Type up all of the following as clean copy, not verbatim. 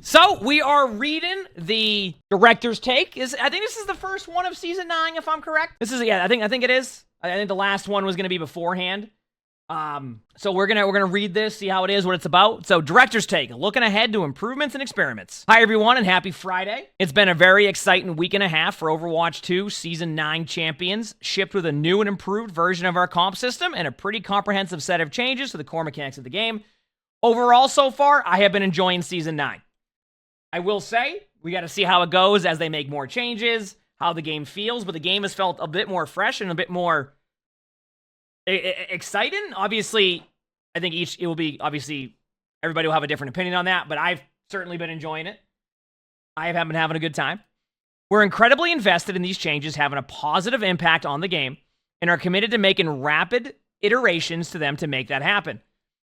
So we are reading the director's take. I think this is the first one of season 9, if I'm correct. This is I think it is. I think the last one was going to be beforehand. So we're gonna read this, see how it is, what it's about. So director's take, looking ahead to improvements and experiments. Hi everyone, and happy Friday. It's been a very exciting week and a half for Overwatch 2 Season 9 champions, shipped with a new and improved version of our comp system and a pretty comprehensive set of changes to the core mechanics of the game. Overall, so far, I have been enjoying Season 9. I will say, we got to see how it goes as they make more changes, how the game feels, but the game has felt a bit more fresh and a bit more exciting. Obviously, I think everybody will have a different opinion on that, but I've certainly been enjoying it. I have been having a good time. We're incredibly invested in these changes having a positive impact on the game and are committed to making rapid iterations to them to make that happen.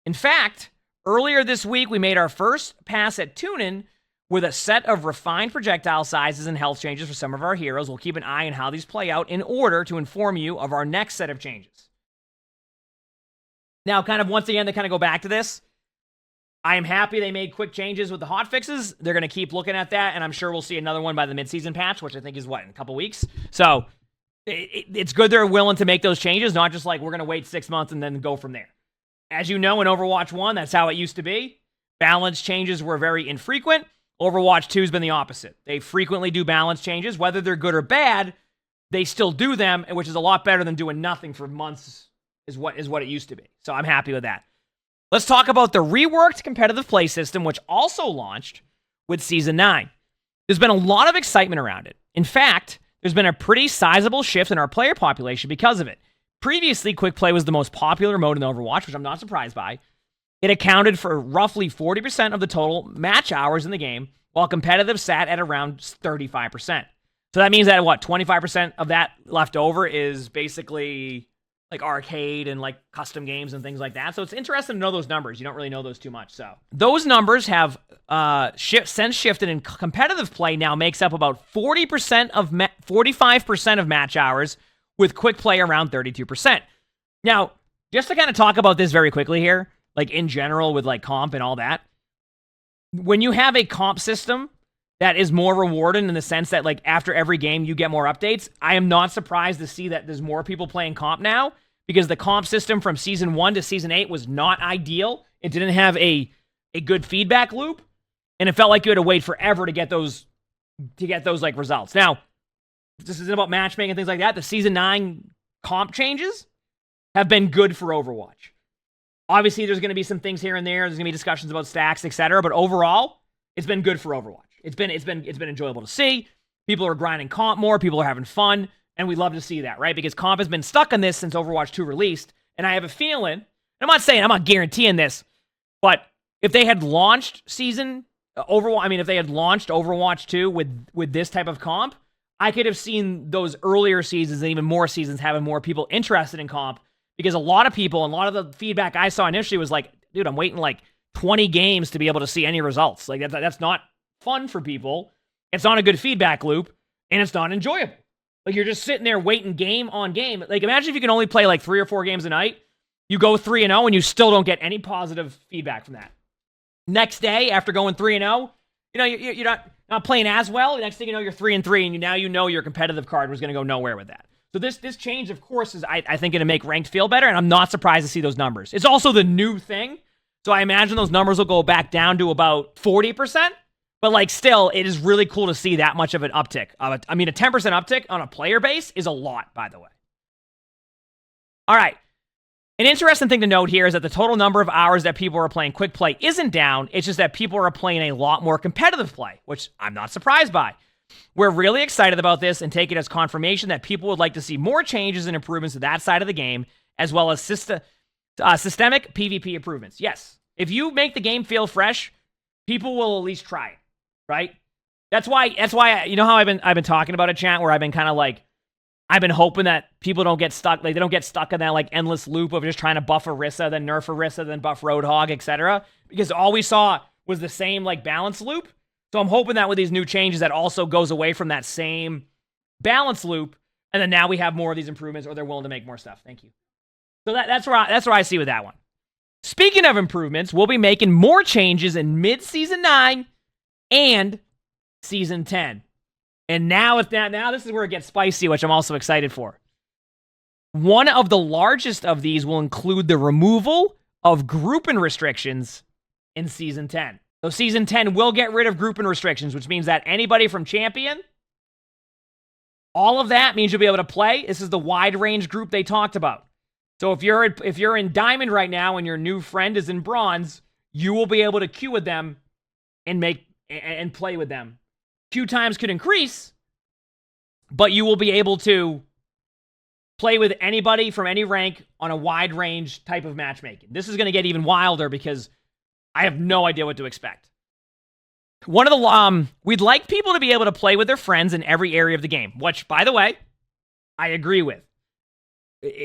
In fact, earlier this week, we made our first pass at tuning with a set of refined projectile sizes and health changes for some of our heroes. We'll keep an eye on how these play out in order to inform you of our next set of changes. Now, kind of once again, to kind of go back to this, I am happy they made quick changes with the hotfixes. They're going to keep looking at that, and I'm sure we'll see another one by the midseason patch, which I think is, in a couple weeks? So it's good they're willing to make those changes, not just like we're going to wait 6 months and then go from there. As you know, in Overwatch 1, that's how it used to be. Balance changes were very infrequent. Overwatch 2 has been the opposite. They frequently do balance changes. Whether they're good or bad, they still do them, which is a lot better than doing nothing for months, is what it used to be. So I'm happy with that. Let's talk about the reworked competitive play system, which also launched with Season 9. There's been a lot of excitement around it. In fact, there's been a pretty sizable shift in our player population because of it. Previously, Quick Play was the most popular mode in Overwatch, which I'm not surprised by. It accounted for roughly 40% of the total match hours in the game, while competitive sat at around 35%. So that means that, 25% of that left over is basically like arcade and like custom games and things like that. So it's interesting to know those numbers. You don't really know those too much. So those numbers have since shifted, and competitive play now makes up about 45% of match hours, with Quick Play around 32%. Now, just to kind of talk about this very quickly here, like in general with like comp and all that, when you have a comp system that is more rewarding in the sense that like after every game you get more updates, I am not surprised to see that there's more people playing comp now, because the comp system from Season 1 to Season 8 was not ideal. It didn't have a good feedback loop, and it felt like you had to wait forever to get those like results. Now, this isn't about matchmaking and things like that. The Season 9 comp changes have been good for Overwatch. Obviously, there's going to be some things here and there. There's going to be discussions about stacks, etc. But overall, it's been good for Overwatch. It's been enjoyable to see. People are grinding comp more. People are having fun, and we love to see that, right? Because comp has been stuck on this since Overwatch 2 released, and I have a feeling. I'm not guaranteeing this, but if they had launched Overwatch 2 with this type of comp, I could have seen those earlier seasons and even more seasons having more people interested in comp, because a lot of people and a lot of the feedback I saw initially was like, dude, I'm waiting like 20 games to be able to see any results. Like that's not fun for people. It's not a good feedback loop, and it's not enjoyable. Like you're just sitting there waiting game on game. Like imagine if you can only play like 3 or 4 games a night. You go 3-0 and you still don't get any positive feedback from that. Next day, after going 3-0, you're not playing as well. The next thing you know, you're 3-3, and now you know your competitive card was going to go nowhere with that. So this change, of course, is I think going to make ranked feel better, and I'm not surprised to see those numbers. It's also the new thing, so I imagine those numbers will go back down to about 40%. But like still, it is really cool to see that much of an uptick. A 10% uptick on a player base is a lot, by the way. All right. An interesting thing to note here is that the total number of hours that people are playing Quick Play isn't down. It's just that people are playing a lot more competitive play, which I'm not surprised by. We're really excited about this and take it as confirmation that people would like to see more changes and improvements to that side of the game, as well as systemic PvP improvements. Yes, if you make the game feel fresh, people will at least try it, right? That's why you know how I've been talking about a chat where I've been kind of like, I've been hoping that people don't get stuck, like they don't get stuck in that like endless loop of just trying to buff Orisa, then nerf Orisa, then buff Roadhog, etc. Because all we saw was the same like balance loop. So I'm hoping that with these new changes, that also goes away from that same balance loop, and then now we have more of these improvements, or they're willing to make more stuff. Thank you. So that's where I see with that one. Speaking of improvements, we'll be making more changes in mid-season 9 and Season 10. And now this is where it gets spicy, which I'm also excited for. One of the largest of these will include the removal of grouping restrictions in Season 10. So Season 10 will get rid of grouping restrictions, which means that anybody from Champion, all of that means you'll be able to play. This is the wide range group they talked about. So if you're in Diamond right now and your new friend is in Bronze, you will be able to queue with them and play with them. Queue times could increase, but you will be able to play with anybody from any rank on a wide range type of matchmaking. This is going to get even wilder because I have no idea what to expect. One of the we'd like people to be able to play with their friends in every area of the game, which, by the way, I agree with.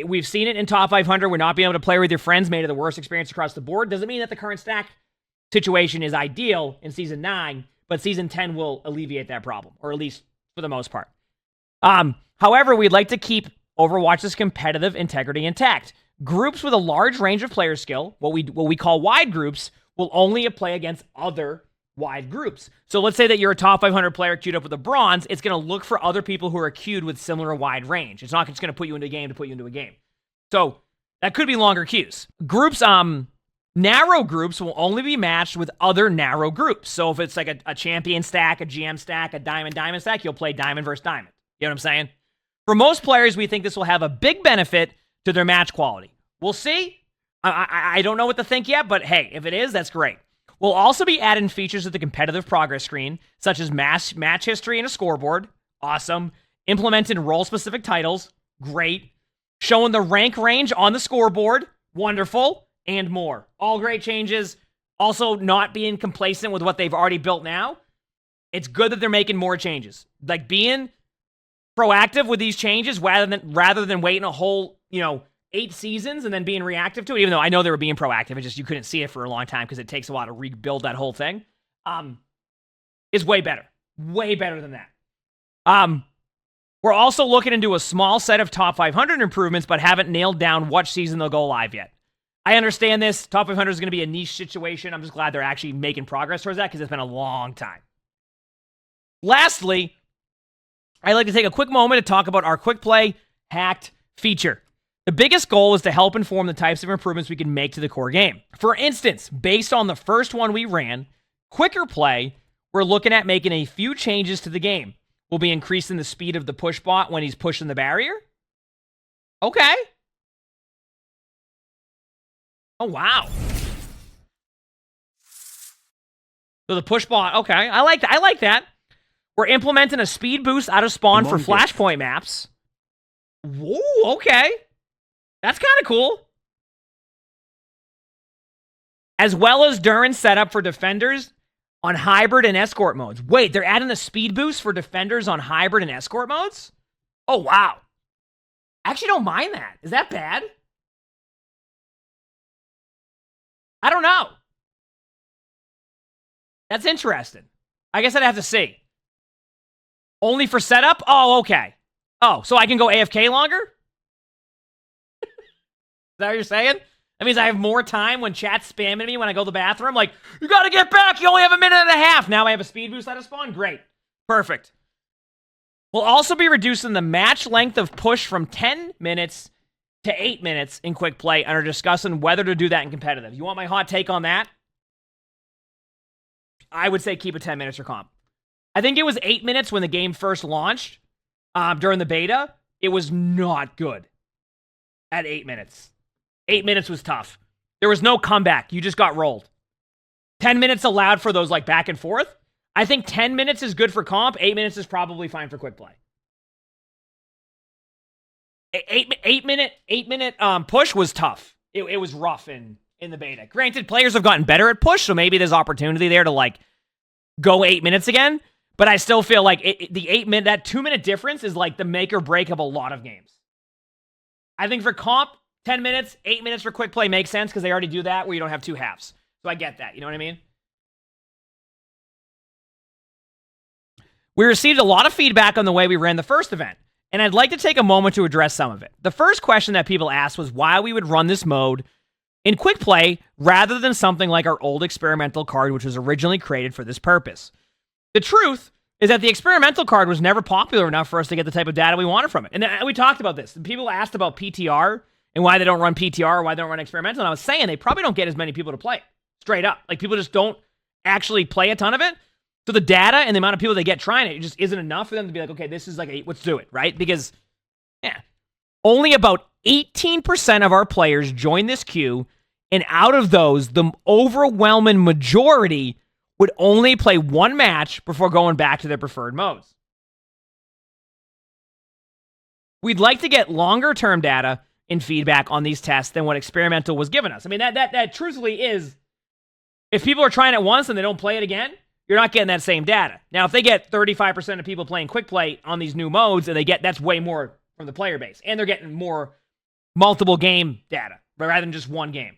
We've seen it in Top 500. We're not being able to play with your friends made it the worst experience across the board. Doesn't mean that the current stack situation is ideal in Season 9, but Season 10 will alleviate that problem, or at least for the most part. However, we'd like to keep Overwatch's competitive integrity intact. Groups with a large range of player skill, what we call wide groups, will only play against other wide groups. So let's say that you're a top 500 player queued up with a bronze, it's going to look for other people who are queued with similar wide range. It's not just going to put you into a game to put you into a game. So that could be longer queues. Groups, narrow groups will only be matched with other narrow groups. So if it's like a champion stack, a GM stack, a diamond stack, you'll play diamond versus diamond. You know what I'm saying? For most players, we think this will have a big benefit to their match quality. We'll see. I don't know what to think yet, but hey, if it is, that's great. We'll also be adding features to the competitive progress screen, such as match history and a scoreboard. Awesome. Implementing role-specific titles. Great. Showing the rank range on the scoreboard. Wonderful. And more. All great changes. Also, not being complacent with what they've already built now. It's good that they're making more changes. Like being proactive with these changes rather than waiting a whole, 8 seasons and then being reactive to it, even though I know they were being proactive. It's just you couldn't see it for a long time because it takes a while to rebuild that whole thing. Is way better. Way better than that. We're also looking into a small set of top 500 improvements, but haven't nailed down what season they'll go live yet. I understand this. Top 500 is going to be a niche situation. I'm just glad they're actually making progress towards that because it's been a long time. Lastly, I'd like to take a quick moment to talk about our quick play hacked feature. The biggest goal is to help inform the types of improvements we can make to the core game. For instance, based on the first one we ran, Quicker Play, we're looking at making a few changes to the game. We'll be increasing the speed of the push bot when he's pushing the barrier. Okay. Oh, wow. So the push bot, okay. I like that. We're implementing a speed boost out of spawn for flashpoint maps. Whoa, okay. That's kind of cool. As well as during setup for defenders on hybrid and escort modes. Wait, they're adding a speed boost for defenders on hybrid and escort modes? Oh, wow. I actually don't mind that. Is that bad? I don't know. That's interesting. I guess I'd have to see. Only for setup? Oh, okay. Oh, so I can go AFK longer? Is that what you're saying? That means I have more time when chat's spamming me when I go to the bathroom. Like, you gotta get back. You only have a minute and a half. Now I have a speed boost out of spawn. Great. Perfect. We'll also be reducing the match length of push from 10 minutes to 8 minutes in quick play and are discussing whether to do that in competitive. You want my hot take on that? I would say keep it 10 minutes for comp. I think it was 8 minutes when the game first launched during the beta. It was not good at 8 minutes. 8 minutes was tough. There was no comeback. You just got rolled. 10 minutes allowed for those like back and forth. I think 10 minutes is good for comp. 8 minutes is probably fine for quick play. Eight minute push was tough. It was rough in the beta. Granted, players have gotten better at push, so maybe there's opportunity there to like go 8 minutes again. But I still feel like that 2 minute difference is like the make or break of a lot of games. I think for comp, 10 minutes, 8 minutes for quick play makes sense because they already do that where you don't have two halves. So I get that. You know what I mean? We received a lot of feedback on the way we ran the first event, and I'd like to take a moment to address some of it. The first question that people asked was why we would run this mode in quick play rather than something like our old experimental card, which was originally created for this purpose. The truth is that the experimental card was never popular enough for us to get the type of data we wanted from it. And we talked about this. People asked about PTR and why they don't run PTR or why they don't run experimental. And I was saying they probably don't get as many people to play it. Straight up. Like, people just don't actually play a ton of it. So the data and the amount of people they get trying it just isn't enough for them to be like, okay, this is like let's do it, right? Because, only about 18% of our players join this queue, and out of those, the overwhelming majority would only play one match before going back to their preferred modes. We'd like to get longer-term data and feedback on these tests than what experimental was giving us. I mean, that truthfully is, if people are trying it once and they don't play it again, you're not getting that same data. Now, if they get 35% of people playing quick play on these new modes, and that's way more from the player base, and they're getting more multiple game data rather than just one game.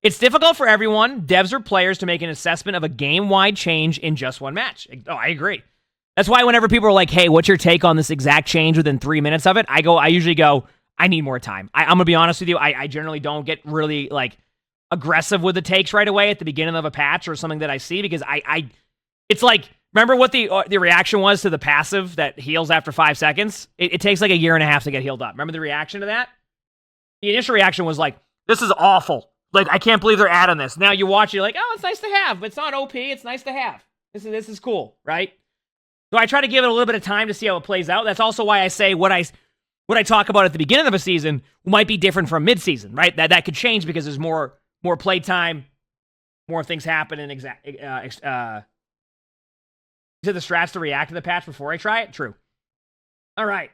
It's difficult for everyone, devs or players, to make an assessment of a game-wide change in just one match. Oh, I agree. That's why whenever people are like, hey, what's your take on this exact change within 3 minutes of it? I usually go, I need more time. I'm going to be honest with you. I generally don't get really, like, aggressive with the takes right away at the beginning of a patch or something that I see, because it's like, remember what the reaction was to the passive that heals after 5 seconds? It takes like a year and a half to get healed up. Remember the reaction to that? The initial reaction was like, this is awful. Like, I can't believe they're adding this. Now you watch, you're like, oh, it's nice to have. It's not OP. It's nice to have. This is cool, right? So I try to give it a little bit of time to see how it plays out. That's also why I say what I talk about at the beginning of a season might be different from mid-season, right? That could change because there's more play time, more things happen, and is it the strats to react to the patch before I try it? True. All right.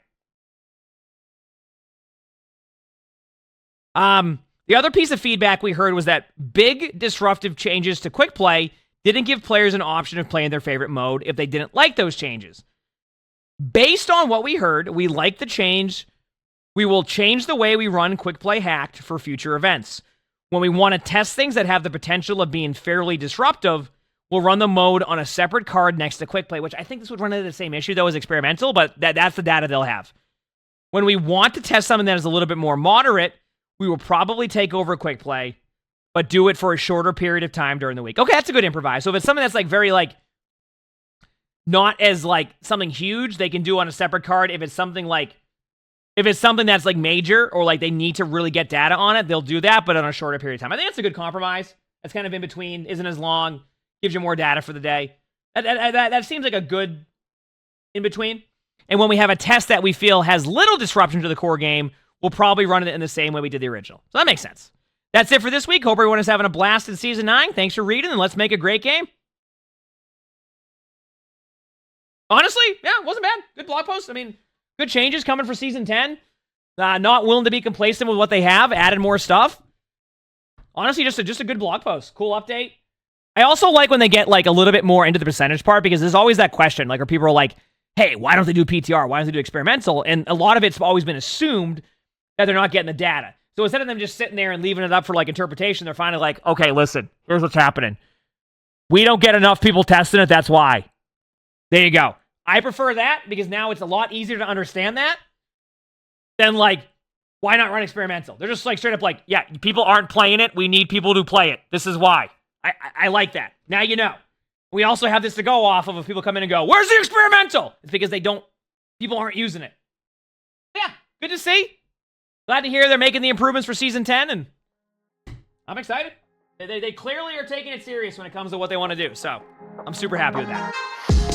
The other piece of feedback we heard was that big disruptive changes to quick play didn't give players an option of playing their favorite mode if they didn't like those changes. Based on what we heard, we like the change. We will change the way we run quick play hacked for future events. When we want to test things that have the potential of being fairly disruptive, we'll run the mode on a separate card next to quick play, which I think this would run into the same issue though as experimental, but that's the data they'll have. When we want to test something that is a little bit more moderate, we will probably take over quick play, but do it for a shorter period of time during the week. Okay, that's a good improvise. So if it's something that's like very like not as like something huge, they can do on a separate card. If it's something that's like major or like they need to really get data on it, they'll do that, but on a shorter period of time. I think that's a good compromise. That's kind of in between, isn't as long, gives you more data for the day. That seems like a good in between. And when we have a test that we feel has little disruption to the core game, we'll probably run it in the same way we did the original. So that makes sense. That's it for this week. Hope everyone is having a blast in Season 9. Thanks for reading, and let's make a great game. Honestly, yeah, wasn't bad. Good blog post. I mean, good changes coming for Season 10. Not willing to be complacent with what they have. Added more stuff. Honestly, just a good blog post. Cool update. I also like when they get like a little bit more into the percentage part, because there's always that question, like, are people like, hey, why don't they do PTR? Why don't they do experimental? And a lot of it's always been assumed that they're not getting the data. So instead of them just sitting there and leaving it up for like interpretation, they're finally like, okay, listen, here's what's happening. We don't get enough people testing it, that's why. There you go. I prefer that because now it's a lot easier to understand that than like, why not run experimental? They're just like straight up like, yeah, people aren't playing it. We need people to play it. This is why. I like that. Now you know. We also have this to go off of if people come in and go, where's the experimental? It's because people aren't using it. Yeah, good to see. Glad to hear they're making the improvements for Season 10, and I'm excited. They clearly are taking it serious when it comes to what they want to do, so I'm super happy with that.